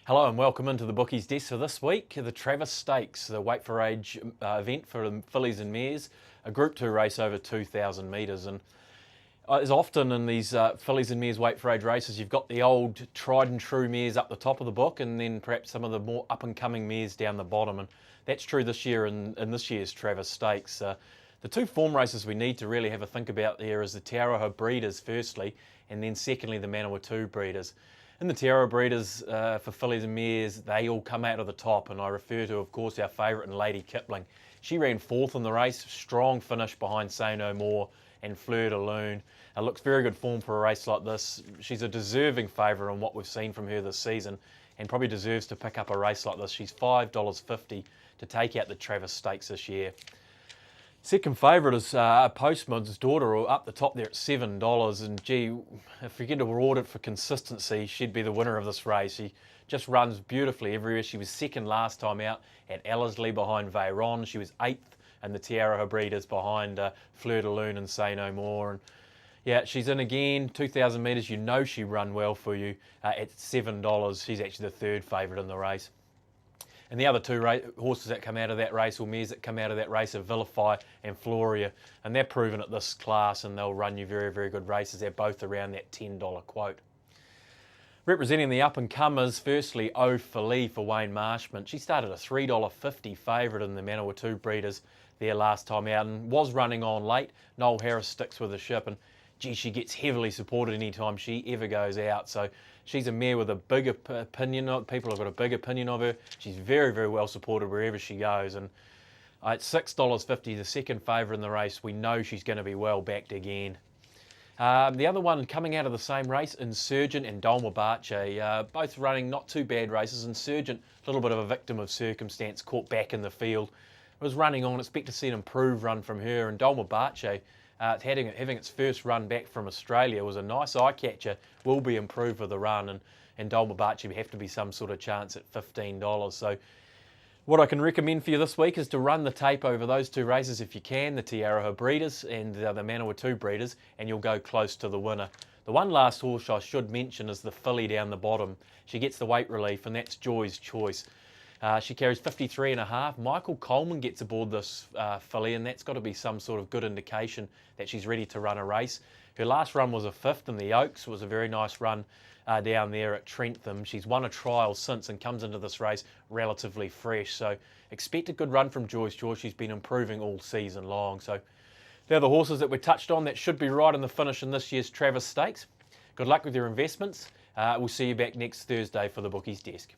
Hello and welcome into the Bookies desk for this week. The Travis Stakes, the weight for age event for the fillies and mares, a Group 2 race over 2,000 metres. And as often in these fillies and mares weight for age races, you've got the old tried and true mares up the top of the book and then perhaps some of the more up and coming mares down the bottom. And that's true this year in this year's Travis Stakes. The two form races we need to really have a think about there is the Te Aroha Breeders firstly, and then secondly the Manawatu Breeders. In the Te Aroha Breeders for fillies and mares, they all come out of the top, and I refer to, of course, our favourite in Lady Kipling. She ran fourth in the race, strong finish behind Say No More and Fleur de Lune. Looks very good form for a race like this. She's a deserving favourite on what we've seen from her this season, and probably deserves to pick up a race like this. She's $5.50 to take out the Travis Stakes this year. Second favourite is Postman's Daughter, up the top there at $7. And gee, if we get to reward it for consistency, she'd be the winner of this race. She just runs beautifully everywhere. She was second last time out at Ellerslie behind Veyron. She was 8th in the Te Aroha Breeders behind Fleur de Lune and Say No More. And yeah, she's in again, 2,000 metres. You know she run well for you at $7. She's actually the third favourite in the race. And the other two horses that come out of that race, or mares that come out of that race, are Vilify and Floria. And they're proven at this class, and they'll run you very, very good races. They're both around that $10 quote. Representing the up-and-comers, firstly, O Filly for Wayne Marshman. She started a $3.50 favourite in the Manawatu Breeders there last time out and was running on late. Noel Harris sticks with the ship, and gee, she gets heavily supported anytime she ever goes out. So she's a mare with a big opinion. People have got a big opinion of her. She's very, very well supported wherever she goes. And at $6.50, the second favourite in the race, we know she's going to be well backed again. The other one coming out of the same race, Insurgent and Dolmabache, both running not too bad races. Insurgent, a little bit of a victim of circumstance, caught back in the field. Was running on, expect to see an improved run from her. And Dolmabache, having its first run back from Australia, was a nice eye catcher, will be improved for the run, and Dolmabache would have to be some sort of chance at $15. So what I can recommend for you this week is to run the tape over those two races if you can, the Te Aroha Breeders and the Manawatu Breeders, and you'll go close to the winner. The one last horse I should mention is the filly down the bottom. She gets the weight relief, and that's Joy's Choice. She carries 53.5. Michael Coleman gets aboard this filly, and that's got to be some sort of good indication that she's ready to run a race. Her last run was a 5th in the Oaks. It was a very nice run down there at Trentham. She's won a trial since and comes into this race relatively fresh. So expect a good run from Joy's Choice. She's been improving all season long. So they're the horses that we touched on that should be right in the finish in this year's Travis Stakes. Good luck with your investments. We'll see you back next Thursday for the Bookies desk.